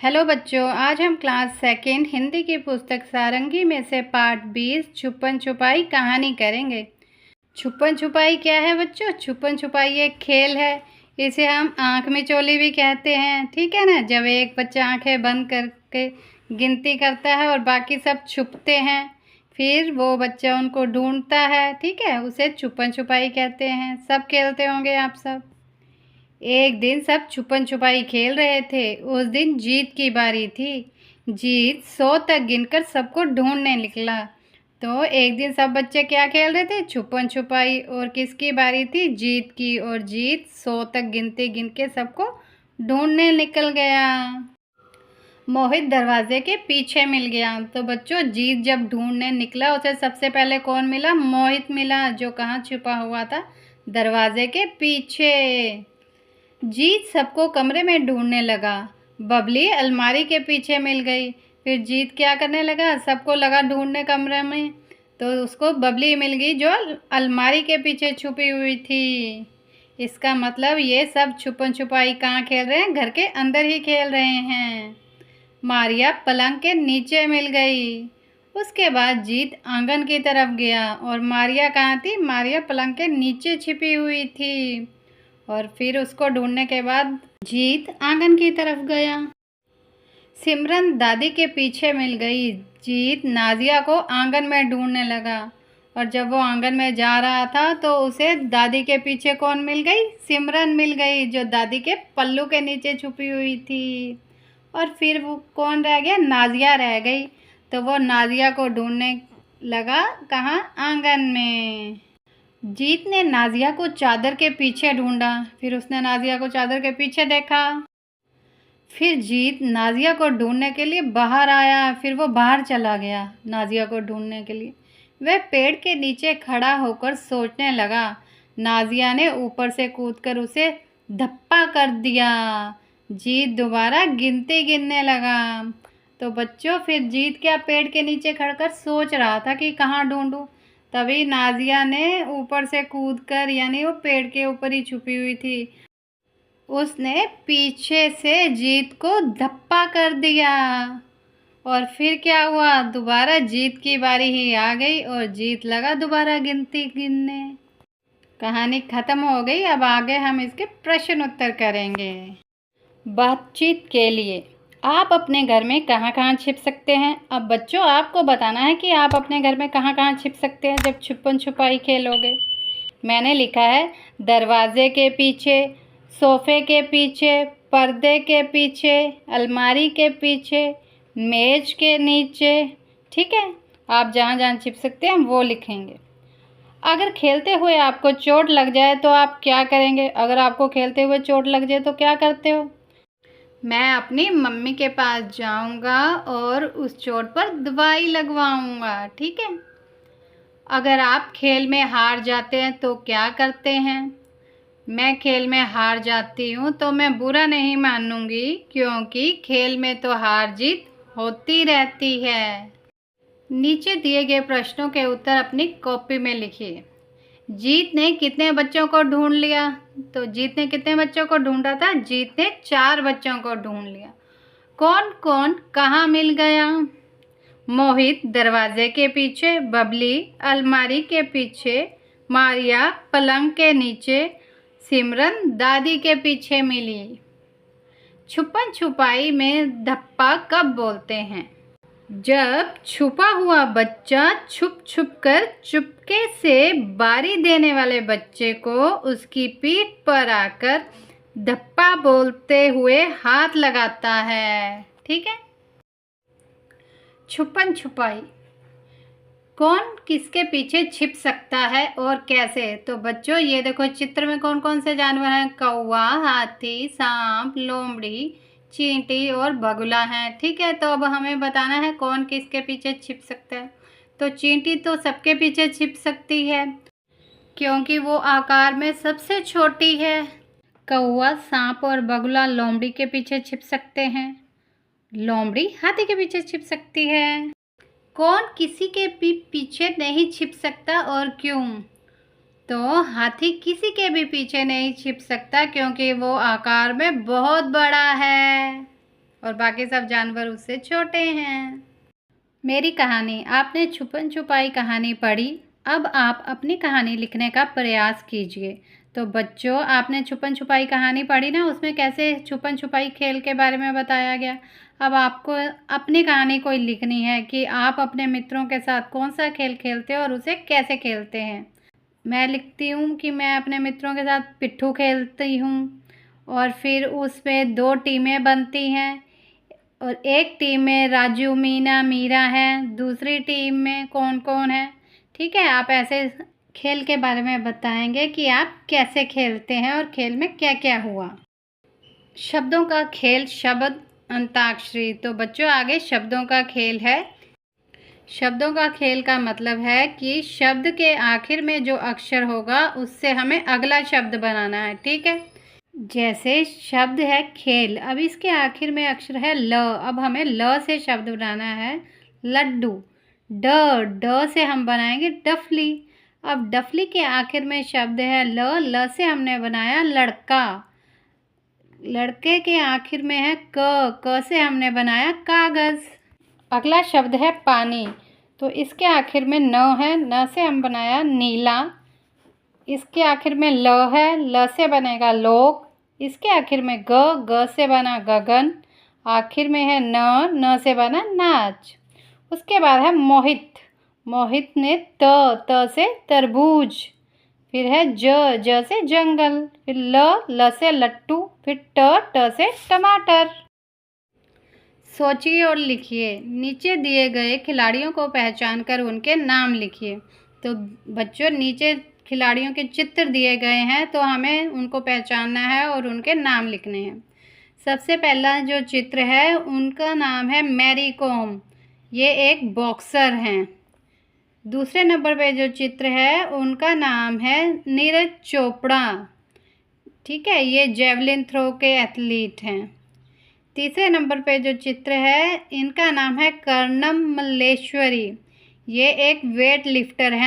Hello बच्चों, आज हम क्लास सेकेंड हिंदी की पुस्तक सारंगी में से पार्ट 20 छुपन छुपाई कहानी करेंगे। छुपन छुपाई क्या है बच्चों? छुपन छुपाई एक खेल है। इसे हम आँख मिचौली भी कहते हैं, ठीक है ना। जब एक बच्चा आंखें बंद करके गिनती करता है और बाकी सब छुपते हैं, फिर वो बच्चा उनको ढूंढता है, ठीक है, उसे छुपन छुपाई कहते हैं। सब खेलते होंगे आप सब। एक दिन सब छुपन छुपाई खेल रहे थे। उस दिन जीत की बारी थी। जीत 100 तक गिनकर सबको ढूंढने निकला। तो एक दिन सब बच्चे क्या खेल रहे थे? छुपन छुपाई। और किसकी बारी थी? जीत की। और जीत 100 तक गिनते गिन के सबको ढूंढने निकल गया। मोहित दरवाजे के पीछे मिल गया। तो बच्चों, जीत जब ढूंढने निकला उसे सबसे पहले कौन मिला? मोहित मिला, जो कहाँ छुपा हुआ था? दरवाजे के पीछे। जीत सबको कमरे में ढूंढने लगा। बबली अलमारी के पीछे मिल गई। फिर जीत क्या करने लगा? सबको लगा ढूंढने कमरे में, तो उसको बबली मिल गई जो अलमारी के पीछे छुपी हुई थी। इसका मतलब ये सब छुपन छुपाई कहाँ खेल रहे हैं? घर के अंदर ही खेल रहे हैं। मारिया पलंग के नीचे मिल गई। उसके बाद जीत आंगन की तरफ गया। और मारिया कहाँ थी? मारिया पलंग के नीचे छिपी हुई थी। और फिर उसको ढूंढने के बाद जीत आंगन की तरफ गया। सिमरन दादी के पीछे मिल गई। जीत नाजिया को आंगन में ढूंढने लगा। और जब वो आंगन में जा रहा था तो उसे दादी के पीछे कौन मिल गई? सिमरन मिल गई, जो दादी के पल्लू के नीचे छुपी हुई थी। और फिर वो कौन रह गया? नाजिया रह गई। तो वो नाजिया को ढूंढने लगा। कहाँ? आंगन में। जीत ने नाजिया को चादर के पीछे ढूंढा। फिर उसने नाजिया को चादर के पीछे देखा। फिर जीत नाजिया को ढूंढने के लिए बाहर आया। फिर वो बाहर चला गया नाजिया को ढूंढने के लिए। वह पेड़ के नीचे खड़ा होकर सोचने लगा। नाजिया ने ऊपर से कूदकर उसे धप्पा कर दिया। जीत दोबारा गिनती गिनने लगा। तो बच्चों, फिर जीत क्या पेड़ के नीचे खड़कर सोच रहा था कि कहाँ ढूंढूं। तभी नाजिया ने ऊपर से कूदकर, यानी वो पेड़ के ऊपर ही छुपी हुई थी, उसने पीछे से जीत को धप्पा कर दिया। और फिर क्या हुआ? दोबारा जीत की बारी ही आ गई और जीत लगा दोबारा गिनती गिनने। कहानी खत्म हो गई। अब आगे हम इसके प्रश्न उत्तर करेंगे। बातचीत के लिए आप अपने घर में कहाँ कहाँ छिप सकते हैं? अब बच्चों, आपको बताना है कि आप अपने घर में कहाँ कहाँ छिप सकते हैं जब छुपन छुपाई खेलोगे। मैंने लिखा है दरवाजे के पीछे, सोफे के पीछे, पर्दे के पीछे, अलमारी के पीछे, मेज के नीचे। ठीक है, आप जहाँ जहाँ छिप सकते हैं वो लिखेंगे। अगर खेलते हुए आपको चोट लग जाए तो आप क्या करेंगे? अगर आपको खेलते हुए चोट लग जाए तो क्या करते हो? मैं अपनी मम्मी के पास जाऊंगा और उस चोट पर दवाई लगवाऊंगा, ठीक है। अगर आप खेल में हार जाते हैं तो क्या करते हैं? मैं खेल में हार जाती हूँ तो मैं बुरा नहीं मानूंगी, क्योंकि खेल में तो हार जीत होती रहती है। नीचे दिए गए प्रश्नों के उत्तर अपनी कॉपी में लिखिए। जीत ने कितने बच्चों को ढूंढ लिया? तो जीत ने कितने बच्चों को ढूंढा था? जीत ने 4 बच्चों को ढूंढ लिया। कौन कौन कहाँ मिल गया? मोहित दरवाजे के पीछे, बबली अलमारी के पीछे, मारिया पलंग के नीचे, सिमरन दादी के पीछे मिली। छुपन छुपाई में धप्पा कब बोलते हैं? जब छुपा हुआ बच्चा छुप छुप कर चुपके से बारी देने वाले बच्चे को उसकी पीठ पर आकर धप्पा बोलते हुए हाथ लगाता है, ठीक है। छुपन छुपाई कौन किसके पीछे छिप सकता है और कैसे? तो बच्चों, ये देखो चित्र में कौन कौन से जानवर हैं? कौवा, हाथी, सांप, लोमड़ी, चींटी और बगुला हैं, ठीक है। तो अब हमें बताना है कौन किसके पीछे छिप सकता है। तो चींटी तो सबके पीछे छिप सकती है, क्योंकि वो आकार में सबसे छोटी है। कौवा, सांप और बगुला लोमड़ी के पीछे छिप सकते हैं। लोमड़ी हाथी के पीछे छिप सकती है। कौन किसी के भी पीछे नहीं छिप सकता और क्यों? तो हाथी किसी के भी पीछे नहीं छिप सकता, क्योंकि वो आकार में बहुत बड़ा है। और बाकी सब जानवर उससे छोटे हैं। मेरी कहानी आपने छुपन छुपाई कहानी पढ़ी। अब आप अपनी कहानी लिखने का प्रयास कीजिए। तो बच्चों, आपने छुपन छुपाई कहानी पढ़ी ना, उसमें कैसे छुपन छुपाई खेल के बारे में बताया गया। अब आपको अपनी कहानी कोई लिखनी है कि आप अपने मित्रों के साथ कौन सा खेल खेलते हो और उसे कैसे खेलते हैं। मैं लिखती हूँ कि मैं अपने मित्रों के साथ पिट्ठू खेलती हूँ और फिर उसमें 2 टीमें बनती हैं और एक टीम में राजू, मीना, मीरा है, दूसरी टीम में कौन कौन है। ठीक है, आप ऐसे खेल के बारे में बताएंगे कि आप कैसे खेलते हैं और खेल में क्या क्या हुआ। शब्दों का खेल, शब्द अंताक्षरी। तो बच्चों, आगे शब्दों का खेल है। शब्दों का खेल का मतलब है कि शब्द के आखिर में जो अक्षर होगा उससे हमें अगला शब्द बनाना है। ठीक है, जैसे शब्द है खेल, अब इसके आखिर में अक्षर है ल। अब हमें ल से शब्द बनाना है लड्डू। ड से हम बनाएंगे डफली। अब डफली के आखिर में शब्द है ल से हमने बनाया लड़का। लड़के के आखिर में है क से हमने बनाया कागज़। अगला शब्द है पानी, तो इसके आखिर में न है, न से हम बनाया नीला। इसके आखिर में ल है, ल से बनेगा लोक। इसके आखिर में ग से बना गगन। आखिर में है न से बना नाच। उसके बाद है मोहित, मोहित ने त से तरबूज। फिर है ज से जंगल। फिर ल से लट्टू। फिर ट से टमाटर। सोचिए और लिखिए। नीचे दिए गए खिलाड़ियों को पहचान कर उनके नाम लिखिए। तो बच्चों, नीचे खिलाड़ियों के चित्र दिए गए हैं, तो हमें उनको पहचानना है और उनके नाम लिखने हैं। सबसे पहला जो चित्र है उनका नाम है मैरी कॉम, ये एक बॉक्सर हैं। दूसरे नंबर पे जो चित्र है उनका नाम है नीरज चोपड़ा। ठीक है, ये जेवलिन थ्रो के एथलीट हैं। तीसरे नंबर पे जो चित्र है इनका नाम है कर्णम मल्लेश्वरी, ये एक वेट लिफ्टर हैं।